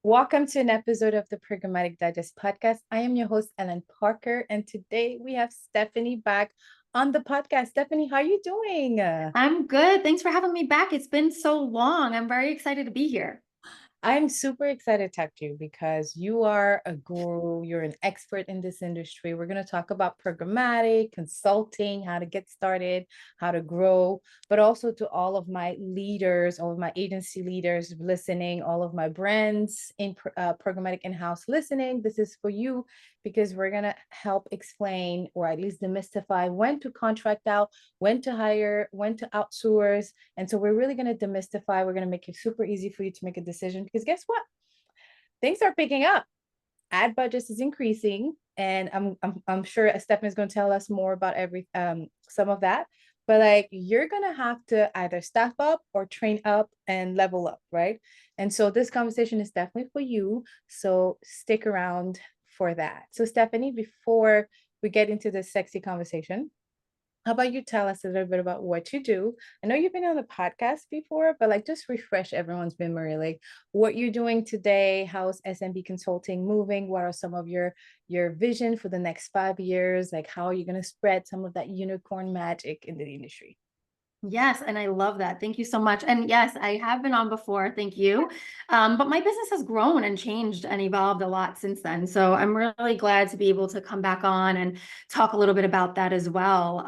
Welcome to an episode of the Programmatic Digest podcast. I am your host, Ellen Parker, and today we have Stefanie back on the podcast. Stefanie, how are you doing? I'm good. Thanks for having me back. It's been so long. I'm very excited to be here. I'm super excited to talk to you because you are a guru, you're an expert in this industry. We're going to talk about programmatic, consulting, how to get started, how to grow, but also to all of my leaders, all of my agency leaders listening, all of my brands in programmatic in-house listening. This is for you because we're going to help explain or at least demystify when to contract out, when to hire, when to outsource. And so we're really going to demystify, we're going to make it super easy for you to make a decision because guess what? Things are picking up. Ad budgets is increasing, and I'm sure Stefan is going to tell us more about some of that. But like you're gonna have to either staff up or train up and level up, right? And so this conversation is definitely for you. So stick around for that. So Stefanie, before we get into this sexy conversation, how about you tell us a little bit about what you do? I know you've been on the podcast before, but like just refresh everyone's memory, like what you're doing today, how's SMB consulting moving? What are some of your vision for the next 5 years? Like how are you going to spread some of that unicorn magic into the industry? Yes, and I love that. Thank you so much. And yes, I have been on before. Thank you. But my business has grown and changed and evolved a lot since then. So I'm really glad to be able to come back on and talk a little bit about that as well.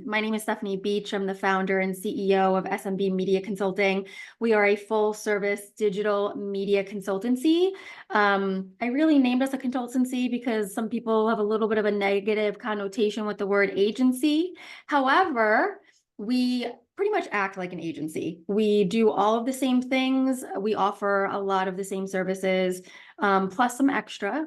My name is Stefanie Beach. I'm the founder and CEO of SMB Media Consulting. We are a full service digital media consultancy. I really named us a consultancy because some people have a little bit of a negative connotation with the word agency. However, we pretty much act like an agency. We do all of the same things. We offer a lot of the same services, plus some extra.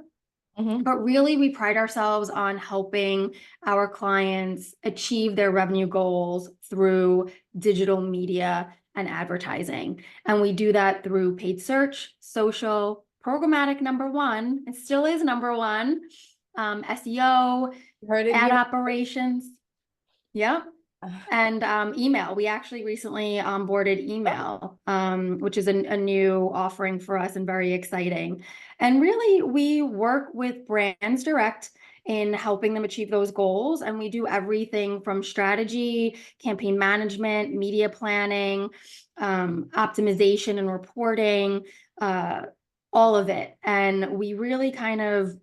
Mm-hmm. But really, we pride ourselves on helping our clients achieve their revenue goals through digital media and advertising. And we do that through paid search, social, programmatic number one. It still is number one. SEO, Heard it ad here. operations. Yep. And email. We actually recently onboarded email, which is a new offering for us and very exciting. And really, we work with brands direct in helping them achieve those goals. And we do everything from strategy, campaign management, media planning, optimization and reporting, all of it. And we really kind of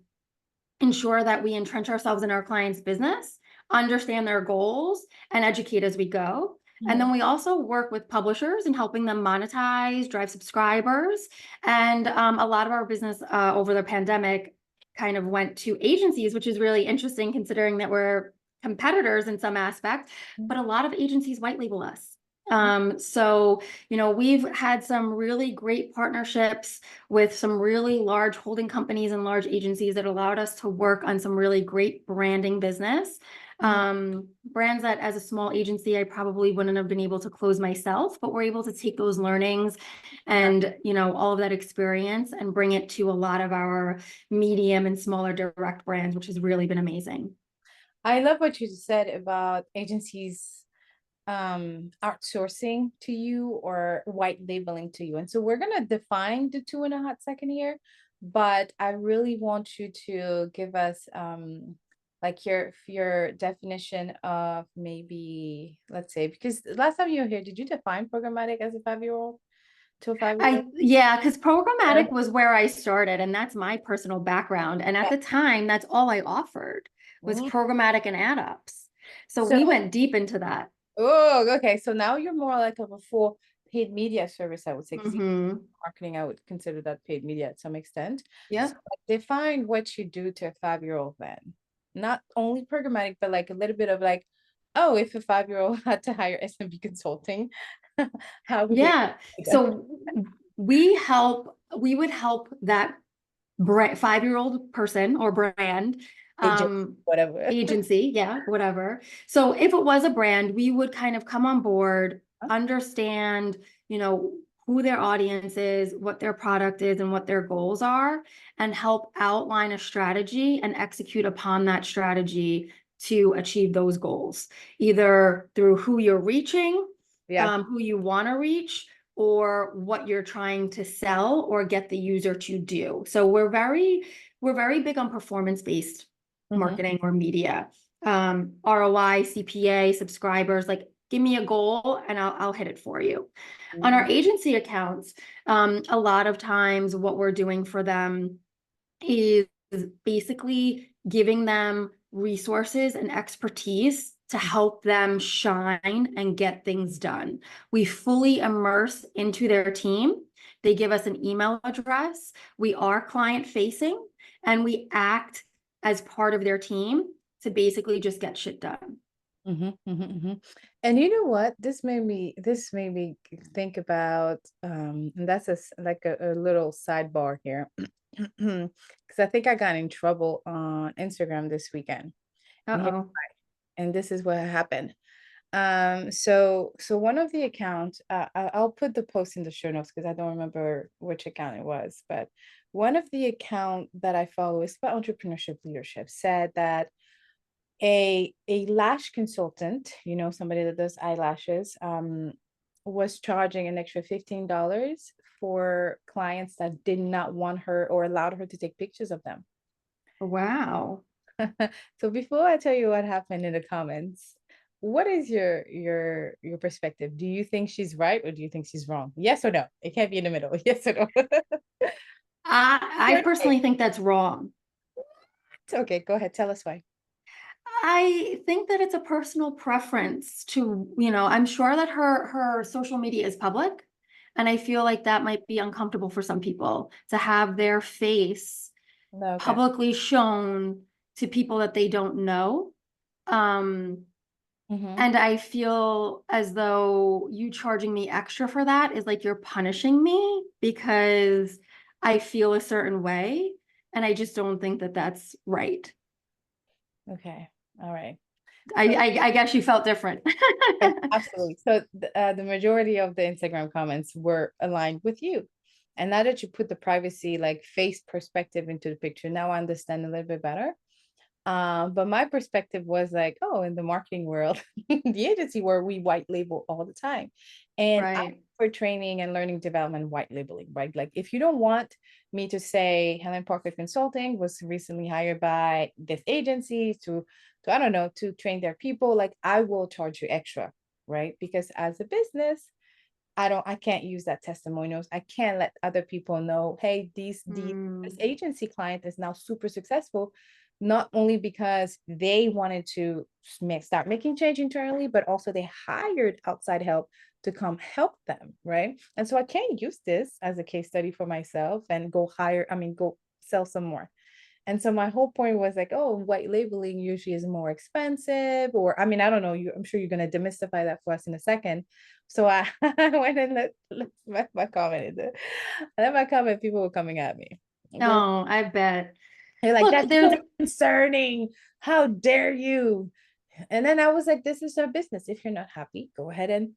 ensure that we entrench ourselves in our clients' business, understand their goals, and educate as we go. And then we also work with publishers in helping them monetize, drive subscribers. And a lot of our business over the pandemic kind of went to agencies, which is really interesting considering that we're competitors in some aspect, but a lot of agencies white label us. So, we've had some really great partnerships with some really large holding companies and large agencies that allowed us to work on some really great branding business. Brands that as a small agency, I probably wouldn't have been able to close myself, but we're able to take those learnings and, all of that experience and bring it to a lot of our medium and smaller direct brands, which has really been amazing. I love what you said about agencies outsourcing to you or white labeling to you. And so we're going to define the two in a hot second here, but I really want you to give us like your definition of maybe, let's say, because last time you were here, did you define programmatic as a 5-year-old to a 5-year-old? Yeah, because programmatic was where I started, and that's my personal background. And at the time, that's all I offered was Mhm. programmatic and ad ops. So So, we went deep into that. oh, okay. So now you're more like of a full paid media service, I would say, because Hmm. marketing, I would consider that paid media at some extent. So Yep. like, define what you do to a 5-year-old then. Not only programmatic, but like a little bit of like, oh, if a 5-year-old had to hire SMB consulting, how would they Yeah. do that? So we would help that 5-year-old person or brand, Agent, whatever. agency, yeah, whatever. So if it was a brand, we would kind of come on board, understand, who their audience is, what their product is, and what their goals are, and help outline a strategy and execute upon that strategy to achieve those goals, either through who you're reaching, Yeah. who you want to reach, or what you're trying to sell or get the user to do. So we're very big on performance-based Mhm. marketing or media. ROI, CPA, subscribers, like give me a goal and I'll hit it for you. On our Mhm. agency accounts, a lot of times what we're doing for them is basically giving them resources and expertise to help them shine and get things done. We fully immerse into their team. They give us an email address. We are client facing and we act as part of their team to basically just get shit done. Mhm, mhm, mhm. And you know what? This made me think about and that's like a little sidebar here. Because I think I got in trouble on Instagram this weekend. And here, Uh-oh. and this is what happened. So one of the accounts, I'll put the post in the show notes because I don't remember which account it was, but one of the account that I follow is about entrepreneurship leadership said that a lash consultant, somebody that does eyelashes, was charging an extra $15 for clients that did not want her or allowed her to take pictures of them. Wow. So before I tell you what happened in the comments, what is your perspective? Do you think she's right or do you think she's wrong? Yes or no? It can't be in the middle. Yes or no? I Your take. personally think that's wrong. Okay, go ahead. Tell us why. I think that it's a personal preference to, I'm sure that her social media is public, and I feel like that might be uncomfortable for some people to have their face No, okay. publicly shown to people that they don't know. Um, Mm-hmm. and I feel as though you charging me extra for that is like you're punishing me because I feel a certain way, and I just don't think that that's right. Okay. All right. I So I, I guess you felt different. yes, absolutely. So the majority of the Instagram comments were aligned with you. And now that you put the privacy, like face perspective into the picture, now I understand a little bit better. But my perspective was like, oh, in the marketing world, the agency where we white label all the time. And I Right. for training and learning development white labeling, right? Like if you don't want me to say Helen Parker Consulting was recently hired by this agency to I don't know, to train their people, like I will charge you extra, right? Because as a business, I can't use that testimonials. I can't let other people know, hey, this Mm, agency client is now super successful, not only because they wanted to start making change internally, but also they hired outside help to come help them, right? And so I can't use this as a case study for myself and go sell some more. And so my whole point was like, oh, white labeling usually is more expensive, or I mean, I don't know. I'm sure you're gonna demystify that for us in a second. So I, I went and let my comment in there. I let my comment, people were coming at me. no, I bet. They're like, Look, that's there's so concerning. How dare you? And then I was like, this is our business. If you're not happy, go ahead and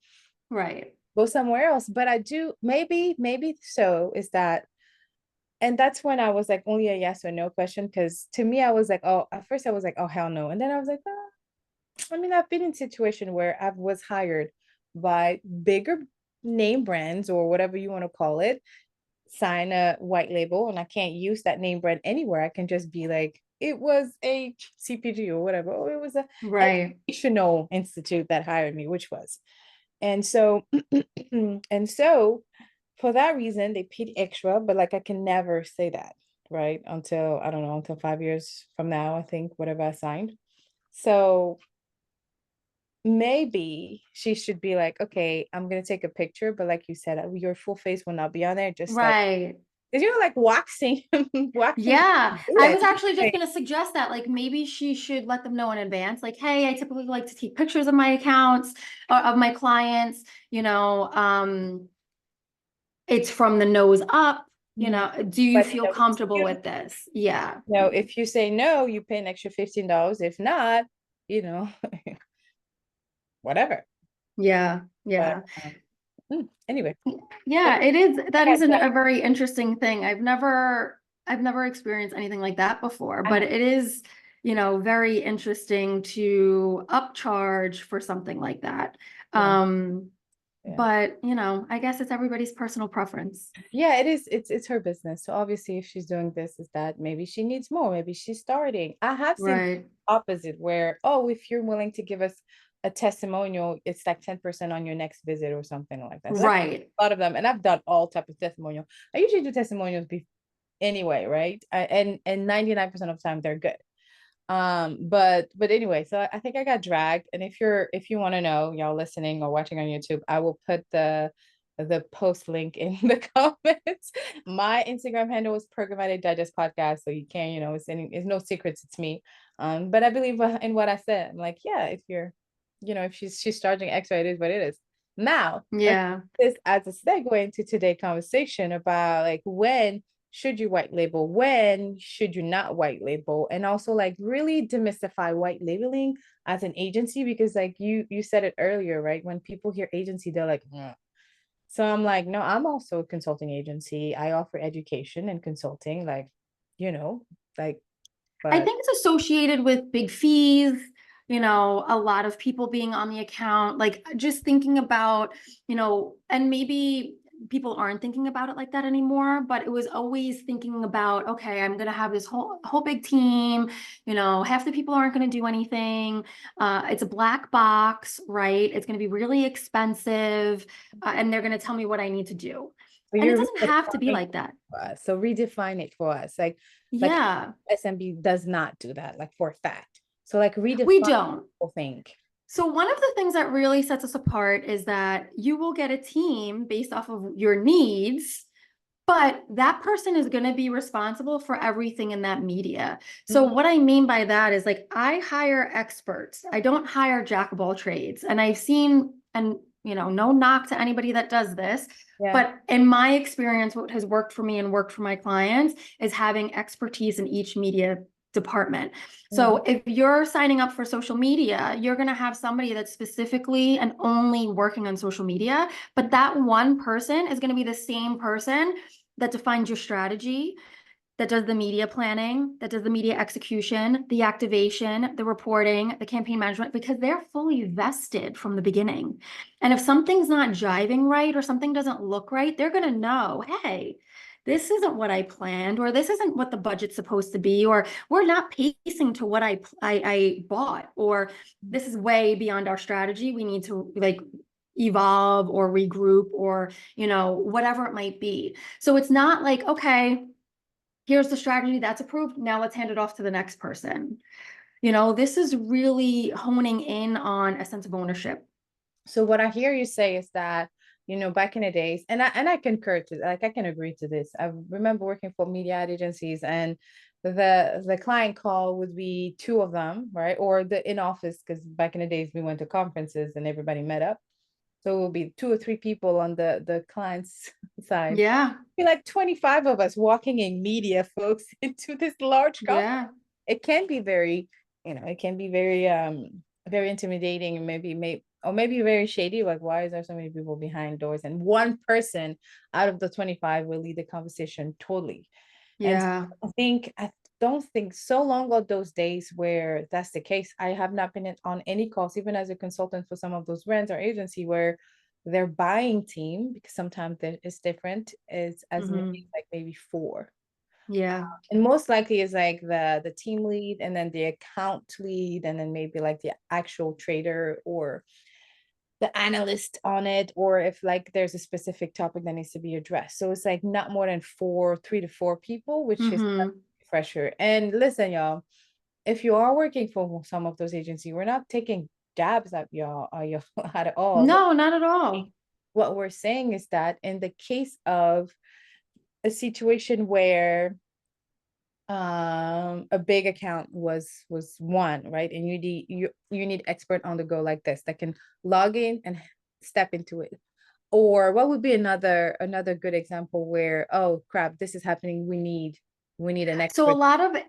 right. go somewhere else. But I do, maybe so is that and that's when I was like only a yes or no question because to me I was like, oh, at first I was like, oh hell no, and then I was like, I mean, I've been in situation where I was hired by bigger name brands or whatever you want to call it, sign a white label, and I can't use that name brand anywhere. I can just be like, it was a CPG or whatever. Oh, it was a Right. educational institute that hired me, which was. And so, and so for that reason, they paid extra, but like I can never say that, right? Until I don't know, until 5 years from now, I think, whatever I signed. So maybe she should be like, okay, I'm gonna take a picture, but like you said, your full face will not be on there, just like Right. because you're like waxing, waxing Yeah, I was bullets. actually just going to suggest that, like, maybe she should let them know in advance, like, hey, I typically like to take pictures of my accounts, of my clients, it's from the nose up, Mhm. do you But feel comfortable with this? Yeah. if you say no, you pay an extra $15. If not, you know, whatever. Yeah. But Yeah. anyway, so Yeah, it is. That yeah, is a very interesting thing. I've never experienced anything like that before, I but have. it is, very interesting to upcharge for something like that. Yeah. Um, Yeah. but you know, I guess it's everybody's personal preference. Yeah, it is. It's her business. So obviously, if she's doing this, is that maybe she needs more. Maybe she's starting. I have seen Right. opposite where, oh, if you're willing to give us a testimonial, it's like 10% on your next visit or something like that. So that's Right. a lot of them, and I've done all type of testimonial. I usually do testimonials anyway, right? And 99% of the time they're good. But anyway, so I think I got dragged. And if you want to know, y'all listening or watching on YouTube, I will put the post link in the comments. My Instagram handle is Programmatic Digest Podcast, so you can, it's no secrets, it's me. But I believe in what I said. I'm like, yeah, if you're, if she's charging extra, it is what it is. Now, let's Yeah. this as a segue into today's conversation about like when should you white label, when should you not white label, and also like really demystify white labeling as an agency, because like you said it earlier, right? When people hear agency, they're like, "Mm." So I'm like, no, I'm also a consulting agency. I offer education and consulting, you know like I but think it's associated with big fees, you know, a lot of people being on the account, like just thinking about, you know, and maybe people aren't thinking about it like that anymore, but it was always thinking about, okay, I'm going to have this whole big team, you know, half the people aren't going to do anything. It's a black box, right? It's going to be really expensive, and they're going to tell me what I need to do. but And it you're doesn't have to be redefining like that. for us. So redefine it for us. Like Yeah, SMB does not do that, like for a fact. So like redefine we the don't. whole thing. So one of the things that really sets us apart is that you will get a team based off of your needs, but that person is going to be responsible for everything in that media. So Mhm. what I mean by that is like I hire experts. I don't hire jack of all trades. And I've seen, and you know, no knock to anybody that does this, Yeah. but in my experience, what has worked for me and worked for my clients is having expertise in each media department. So Mhm. if you're signing up for social media, you're going to have somebody that's specifically and only working on social media, but that one person is going to be the same person that defines your strategy, that does the media planning, that does the media execution, the activation, the reporting, the campaign management, because they're fully vested from the beginning. And if something's not jiving right or something doesn't look right, they're going to know, hey, this isn't what I planned, or this isn't what the budget's supposed to be, or we're not pacing to what I bought, or this is way beyond our strategy. We need to like evolve or regroup or, you know, whatever it might be. So it's not like, okay, here's the strategy that's approved. Now let's hand it off to the next person. You know, this is really honing in on a sense of ownership. So what I hear you say is that, back in the days, and I concur to, like, I can agree to this. I remember working for media ad agencies, and the client call would be two of them, right? Or the in office, because back in the days we went to conferences and everybody met up. So it will be two or three people on the client's side. Yeah. Be like 25 of us walking in media, folks, into this large conference. Yeah. It can be very, it can be very intimidating, and maybe very shady. Like, why is there so many people behind doors? And one person out of the 25 will lead the conversation totally. And Yeah. I don't think so long ago those days where that's the case. I have not been on any calls, even as a consultant for some of those brands or agency, where their buying team, because sometimes it's different, is as many as Hmm. like maybe four. Yeah. And most likely is like the team lead, and then the account lead, and then maybe like the actual trader or the analyst on it, or if like there's a specific topic that needs to be addressed. So it's like not more than 3 to 4 people, which is Hmm. pressure. And listen, y'all, if you are working for some of those agencies, we're not taking jabs at y'all, y'all at all. No, not at all. What we're saying is that in the case of a situation where a big account was one, right, and you need expert on the go like this that can log in and step into it. Or what would be another good example where, oh crap, this is happening, we need an So expert.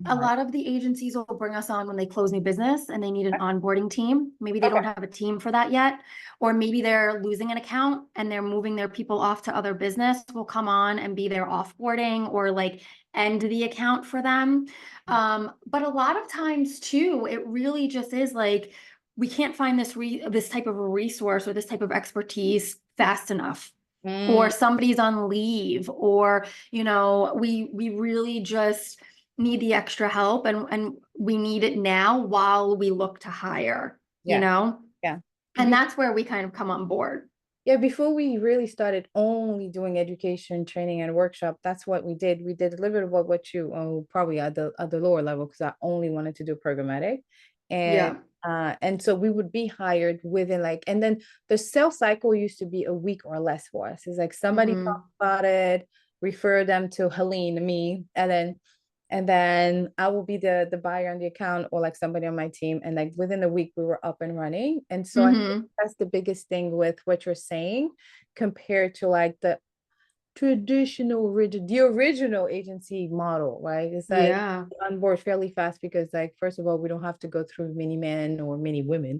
a lot of the agencies will bring us on when they close new business and they need an onboarding team. Maybe they Okay. don't have a team for that yet, or maybe they're losing an account and they're moving their people off to other business. Will come on and be their offboarding or like end the account for them. But a lot of times too, it really just is like we can't find this type of a resource or this type of expertise fast enough, or Mm, somebody's on leave, or, we really just need the extra help, and we need it now while we look to hire, yeah, yeah. and that's where we kind of come on board. Yeah, before we really started only doing education, training, and workshop, that's what we did. We did a little bit of what you probably at the lower level because I only wanted to do programmatic, and Yeah. so we would be hired within like, and then the sales cycle used to be a week or less for us. It's like somebody talked Hmm. about it, refer them to Helene, me, and then I will be the buyer on the account or like somebody on my team. And like within a week, we were up and running. And so I think Hmm. that's the biggest thing with what you're saying compared to like the traditional rigid the original agency model, right? It's like Yeah. on board fairly fast because like first of all, we don't have to go through many men or many women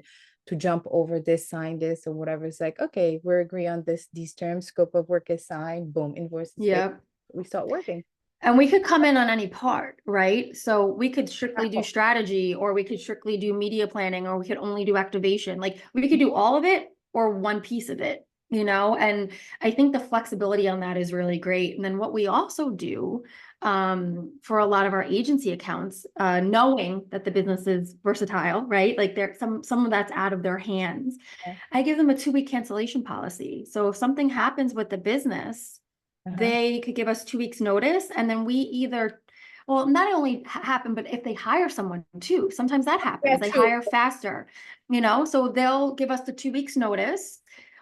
to jump over this, sign this or whatever. It's like, okay, we're agree on this, these terms, scope of work is signed, boom, invoice is paid, Yeah. we start working. And we could come in on any part, right? So we could strictly do strategy, or we could strictly do media planning, or we could only do activation. Like we could do all of it or one piece of it, And I think the flexibility on that is really great. And then what we also do for a lot of our agency accounts, knowing that the business is versatile, right? Like there, some of that's out of their hands. I give them a 2-week cancellation policy. So if something happens with the business, Uh-huh. they could give us 2 weeks notice, and then we either, well, not only happen, but if they hire someone too, sometimes that Yeah, happens. They true. hire faster, so they'll give us the 2 weeks notice.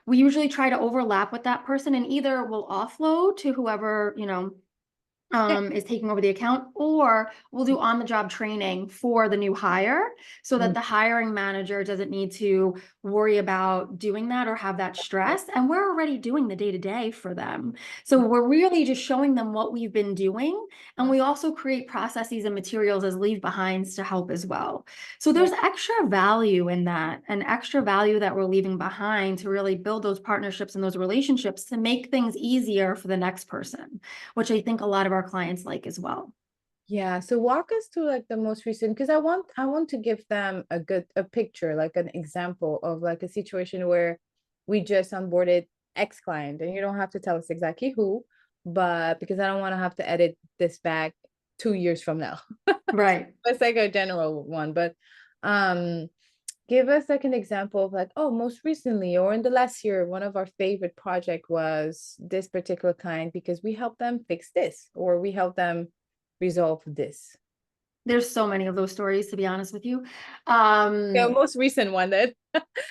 We usually try to overlap with that person, and either we'll offload to whoever, Yeah. is taking over the account, or we'll do on the job training for the new hire so that Mm. the hiring manager doesn't need to worry about doing that or have that stress. And we're already doing the day to day for them. So we're really just showing them what we've been doing. And we also create processes and materials as leave behinds to help as well. So Yeah. there's extra value in that, and extra value that we're leaving behind to really build those partnerships and those relationships to make things easier for the next person, which I think a lot of our clients like as well. Yeah, so walk us through like the most recent because I want to give them a picture, like an example of like a situation where we just onboarded X client and you don't have to tell us exactly who, but because I don't want to have to edit this back 2 years from now. Right. It's like a general one, but um give us like an example of like, oh, most recently or in the last year, one of our favorite project was this particular client because we helped them fix this or we helped them resolve this. There's so many of those stories, to be honest with you. Yeah, Um, most recent one that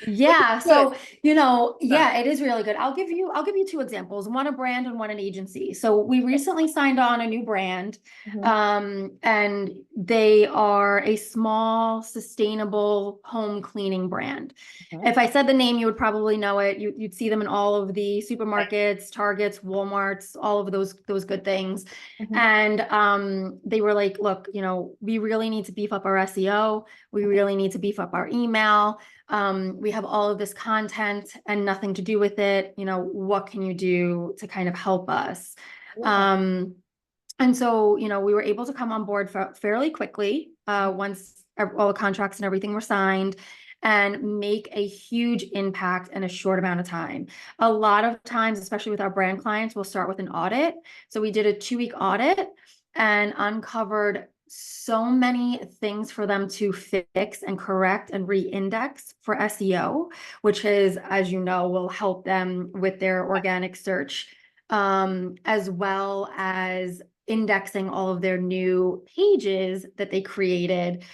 which is Yeah, good. so Huh. yeah, it is really good. I'll give you two examples, one a brand and one an agency. So we recently signed on a new brand, Mhm. and they are a small, sustainable home cleaning brand. Mhm. If I said the name, you would probably know it. You'd see them in all of the Yeah. supermarkets, Targets, Walmarts, all of those good things. Mhm. And they were like, look, we really need to beef up our SEO. We really need to beef up our email. We have all of this content and nothing to do with it. What can you do to kind of help us? Yeah. Um, and so, we were able to come on board fairly quickly once all the contracts and everything were signed, and make a huge impact in a short amount of time. A lot of times, especially with our brand clients, we'll start with an audit. So we did a 2-week audit and uncovered so many things for them to fix and correct and re-index for SEO, which is, as you know, will help them with their organic search, as well as indexing all of their new pages that they created,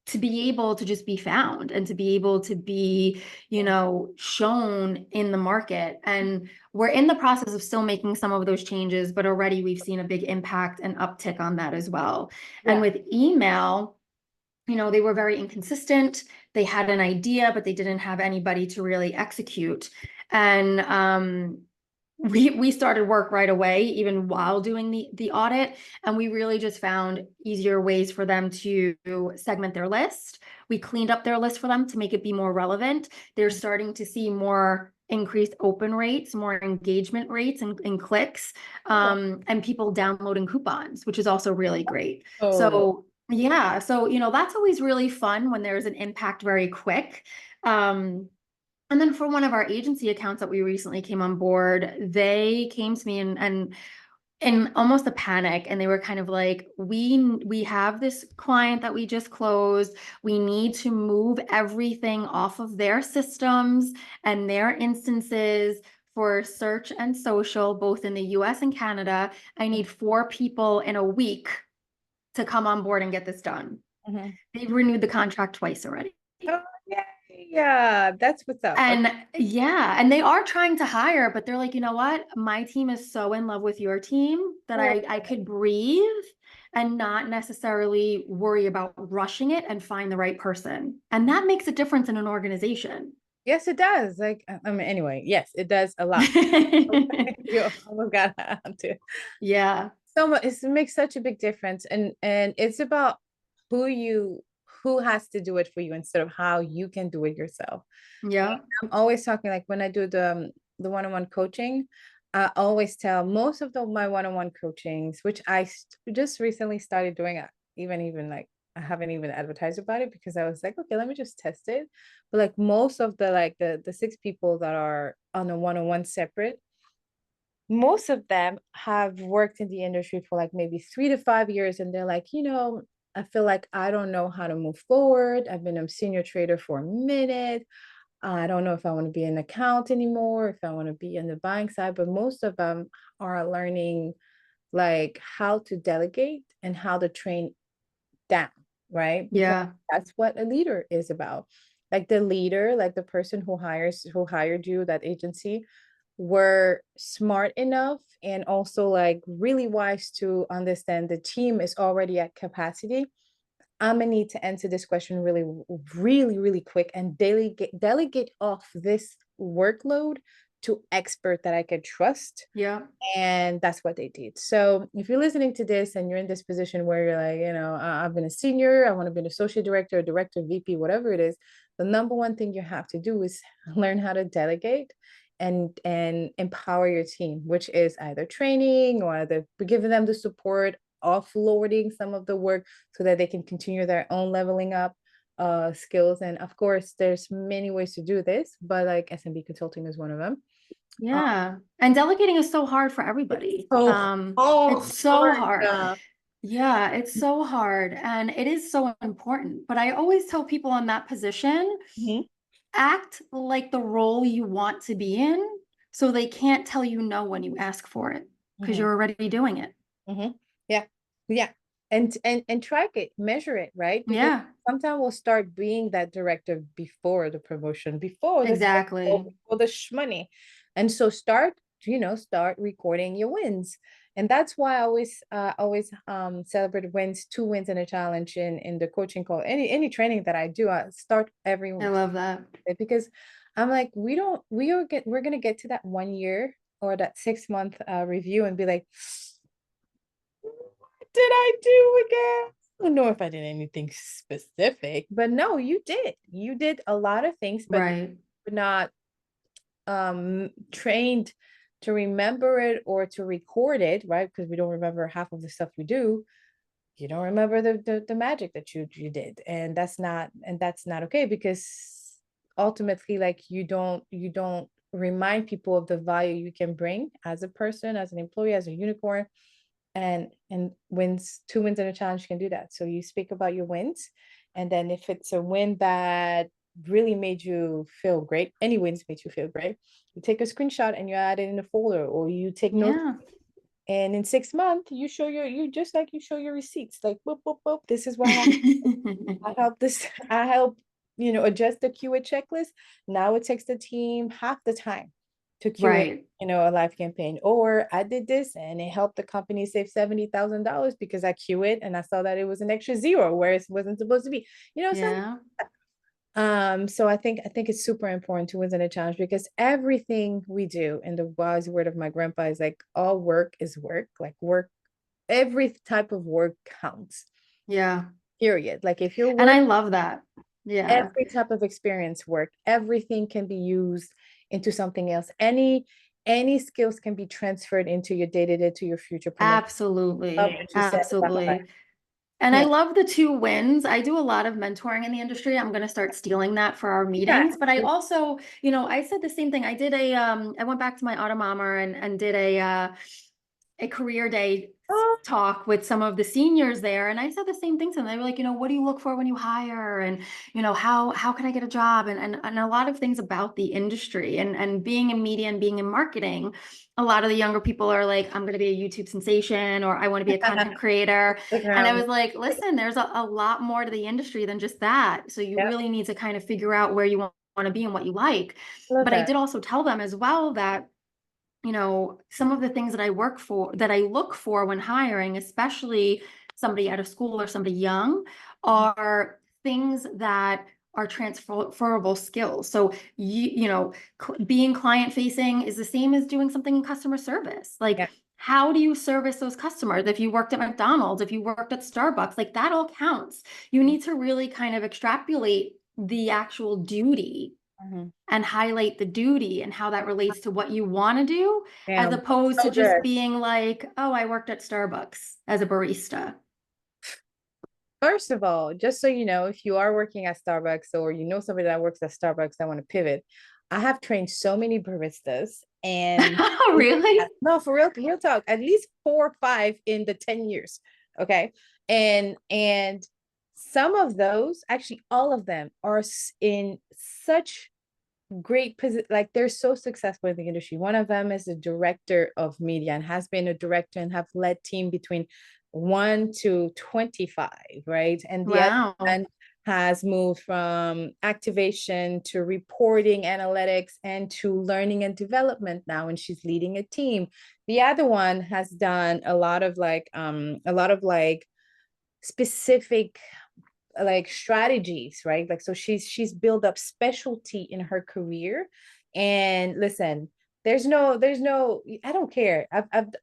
to be able to just be found and to be able to be, shown in the market. And we're in the process of still making some of those changes, but already we've seen a big impact and uptick on that as well. And Yeah. with email, they were very inconsistent. They had an idea, but they didn't have anybody to really execute. And we started work right away, even while doing the audit, and we really just found easier ways for them to segment their list. We cleaned up their list for them to make it be more relevant. They're starting to see more increased open rates, more engagement rates and clicks, and people downloading coupons, which is also really great. Oh, So yeah, so that's always really fun when there's an impact very quick. Um, And then for one of our agency accounts that we recently came on board, they came to me and in almost a panic, and they were kind of like, we have this client that we just closed. We need to move everything off of their systems and their instances for search and social, both in the US and Canada. I need 4 people in a week to come on board and get this done. Mhm. They've renewed the contract twice already. Oh, yeah, yeah, that's what's up. Okay. And yeah, and they are trying to hire, but they're like, you know what? My team is so in love with your team that I could breathe and not necessarily worry about rushing it and find the right person. And that makes a difference in an organization. Yes, it does. Like, I mean, anyway, yes, it does a lot. You almost got to. Yeah, So much, it makes such a big difference, and it's about who has to do it for you instead of how you can do it yourself. yeah, I'm always talking, like when I do the one-on-one coaching, I always tell most of my one-on-one coachings, which just recently started doing, even like I haven't even advertised about it because I was like, okay, let me just test it. But like most of the 6 people that are on a one-on-one separate, most of them have worked in the industry for like maybe 3 to 5 years, and they're like, I feel like I don't know how to move forward. I've been a senior trader for a minute. I don't know if I want to be an account anymore, if I want to be on the buying side, but most of them are learning like how to delegate and how to train down, right? Because yeah, that's what a leader is about. Like the leader, like the person who hired you, that agency, were smart enough and also like really wise to understand the team is already at capacity. I'm gonna need to answer this question really, really, really quick and delegate off this workload to expert that I could trust. yeah. And that's what they did. So if you're listening to this and you're in this position where you're like, I've been a senior, I want to be an associate director, director, VP, whatever it is, the number one thing you have to do is learn how to delegate and empower your team, which is either training or either giving them the support, offloading some of the work so that they can continue their own leveling up skills. And of course, there's many ways to do this, but like SMB consulting is one of them. Yeah. And delegating is so hard for everybody. So It's oh so hard. hard. Yeah, it's so hard and it is so important. But I always tell people in that position, Mhm, act like the role you want to be in so they can't tell you no when you ask for it because mhm, you're already doing it. mhm. Yeah, yeah, and track it, measure it, right? Because Yeah, sometimes we'll start being that director before the promotion, before the exactly. before the money, and so start recording your wins, and that's why I always celebrate wins, 2 wins and a challenge in the coaching call, any training that I do. I start every I love that. because I'm like, we're gonna get to that 1 year or that 6 month review and be like, what did I do again? I don't know if I did anything specific, but no, you did. You did a lot of things, but Right. not trained to remember it or to record it, right? Because we don't remember half of the stuff we do. You don't remember the magic that you did, and that's not okay, because ultimately, like, you don't remind people of the value you can bring as a person, as an employee, as a unicorn. And wins, 2 wins and a challenge can do that. So you speak about your wins, and then if it's a win that really made you feel great, any wins made you feel great, you take a screenshot and you add it in a folder, or you take notes. Yeah. And in 6 months, you just like you show your receipts, like boop, boop, boop. This is what happened. I help this, I help, adjust the QA checklist. Now it takes the team half the time to QA, Right. a live campaign. Or I did this and it helped the company save $70,000 because I QA and I saw that it was an extra zero where it wasn't supposed to be. So Yeah. so I think it's super important to win in a challenge, because everything we do, in the wise word of my grandpa, is like all work is work. Like work, every type of work counts. Yeah. Period. Like if your And work, I love that. Yeah. every type of experience work, everything can be used into something else. Any skills can be transferred into your day-to-day, to your future promotion. Love Absolutely. what you said about like Absolutely. And I Yeah. love the two wins. I do a lot of mentoring in the industry. I'm going to start stealing that for our Yeah. meetings. But I also, I said the same thing. I went back to my auto mama and did a career day Oh, talk with some of the seniors there. And I said the same thing to them. They were like, what do you look for when you hire? And, how can I get a job? And a lot of things about the industry and being in media and being in marketing. A lot of the younger people are like, I'm going to be a YouTube sensation, or I want to be a content creator. And I Instagram. was like, listen, there's a lot more to the industry than just that. So you Yep. really need to kind of figure out where you want to be and what you like. Love But I that. did also tell them as well that some of the things that I look for when hiring, especially somebody out of school or somebody young, are things that are transferable skills. So being client facing is the same as doing something in customer service. Like, Yeah. how do you service those customers? If you worked at McDonald's, if you worked at Starbucks, like that all counts. You need to really kind of extrapolate the actual duty Mhm. and highlight the duty and how that relates to what you want to do, as Damn. opposed to So just good. being like, oh, I worked at Starbucks as a barista. First of all, just so you know, if you are working at Starbucks or you know somebody that works at Starbucks that want to pivot, I have trained so many baristas and Really? no, for real talk, at least 4 or 5 in the 10 years. Okay. And some of those, actually all of them are in such great position, like they're so successful in the industry. One of them is a director of media and has been a director and have led team between 1 to 25, right? And the other Wow. one has moved from activation to reporting analytics and to learning and development now, and she's leading a team. The other one has done a lot of like specific like strategies, right? Like, so she's built up specialty in her career. And listen, there's no I don't care.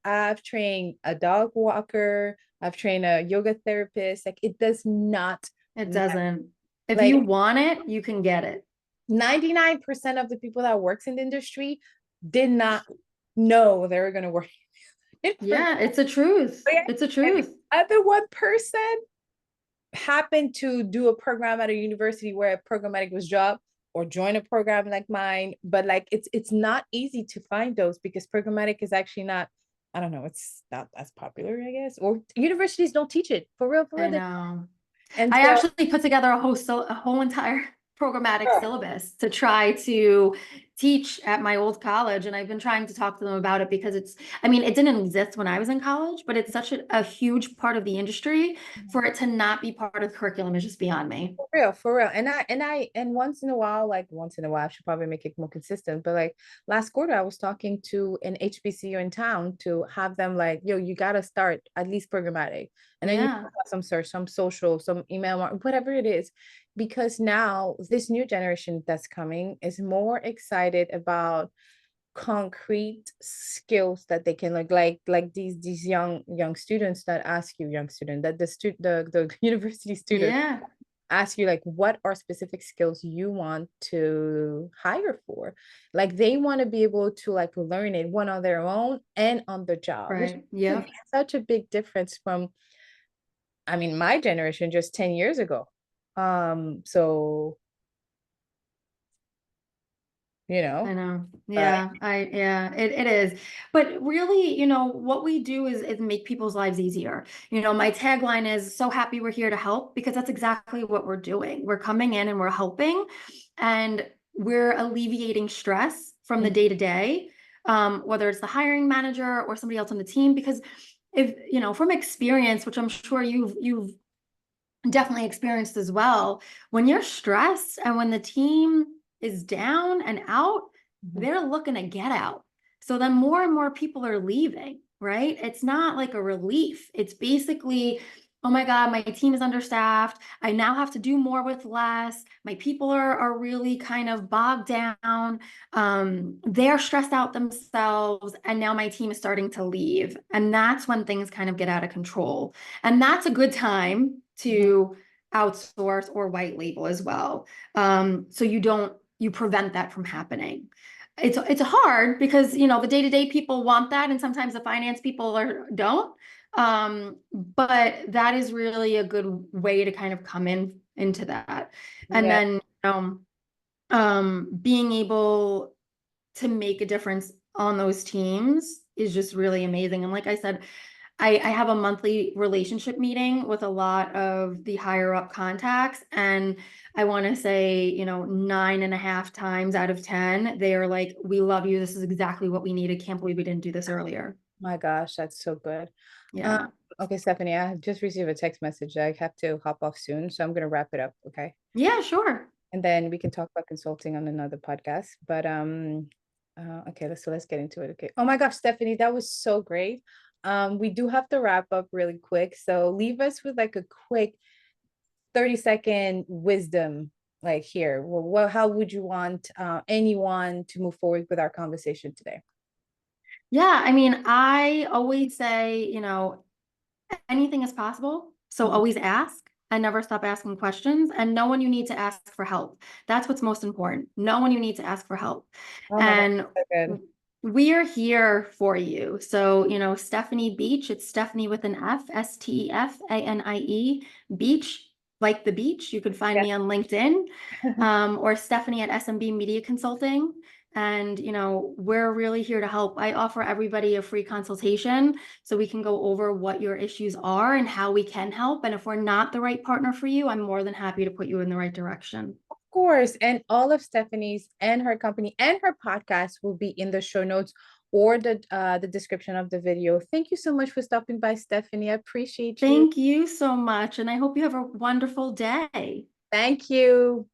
I've trained a dog walker, I've trained a yoga therapist. Like, it does not It matter. doesn't. If Like, you want it, you can get it. 99% of the people that works in the industry did not know they were going to work in Yeah, it's a truth. programming. It's a And the truth. other 1% happened to do a program at a university where a programmatic was job, or join a program like mine. But like, it's not easy to find those because programmatic is actually not, I don't know, it's not as popular, I guess, or universities don't teach it for real, for I real. know. And I so actually put together a whole entire programmatic syllabus to try to teach at my old college. And I've been trying to talk to them about it because it didn't exist when I was in college, but it's such a huge part of the industry. For it to not be part of the curriculum is just beyond me. for real, for real. And once in a while, like once in a while, I should probably make it more consistent. But like last quarter, I was talking to an HBCU in town to have them like, yo, you gotta start at least programmatic. And then you Yeah, talk about some search, some social, some email, whatever it is. Because now this new generation that's coming is more excited about concrete skills that they can like these young students that ask you, young student, that the university students yeah, ask you like, what are specific skills you want to hire for. Like, they want to be able to like learn it one on their own and on the job, which right. is Yep. such a big difference from, I mean, my generation just 10 years ago. So you I know know. uh, Yeah, it is. But really, what we do is make people's lives easier. My tagline is so happy we're here to help, because that's exactly what we're doing. We're coming in and we're helping, and we're alleviating stress from the day to day, whether it's the hiring manager or somebody else on the team. Because if, from experience, which I'm sure you've definitely experienced as well, when you're stressed and when the team is down and out, mhm, they're looking to get out. So then more and more people are leaving, right? It's not like a relief. It's basically, oh my God, my team is understaffed. I now have to do more with less. My people are really kind of bogged down. They're stressed out themselves. And now my team is starting to leave. And that's when things kind of get out of control. And that's a good time mhm. to outsource or white label as well. So you prevent that from happening. it's hard because, you know, the day-to-day people want that, and sometimes the finance people don't. But that is really a good way to kind of come into that. And Yeah. then, being able to make a difference on those teams is just really amazing. And like I said, I have a monthly relationship meeting with a lot of the higher up contacts, and I want to say, you know, 9.5 times out of 10, they are like, "We love you. This is exactly what we needed. Can't believe we didn't do this earlier." My gosh, that's so good. Um, Yeah. okay, Stephanie, I have just received a text message. I have to hop off soon, so I'm gonna wrap it up, okay? Yeah, sure. And then we can talk about consulting on another podcast. But okay, let's get into it. Okay. Oh my gosh, Stephanie, that was so great. We do have to wrap up really quick. So leave us with like a quick 30-second wisdom, like here. Well, how would you want anyone to move forward with our conversation today? Yeah, I mean, I always say, you know, anything is possible. So Mhm. always ask and never stop asking questions, and know when you need to ask for help. That's what's most important. Know when you need to ask for help. Oh my God, And so good. we are here for you. So, you know, Stefanie Beach, it's Stephanie with an F, Stefanie, Beach, like the beach. You could find Yeah. me on LinkedIn, or Stephanie at SMB Media Consulting. And, you know, we're really here to help. I offer everybody a free consultation so we can go over what your issues are and how we can help. And if we're not the right partner for you, I'm more than happy to put you in the right direction. Of course. And all of Stephanie's and her company and her podcast will be in the show notes or the description of the video. Thank you so much for stopping by, Stephanie. I appreciate you. Thank you so much. And I hope you have a wonderful day. Thank you.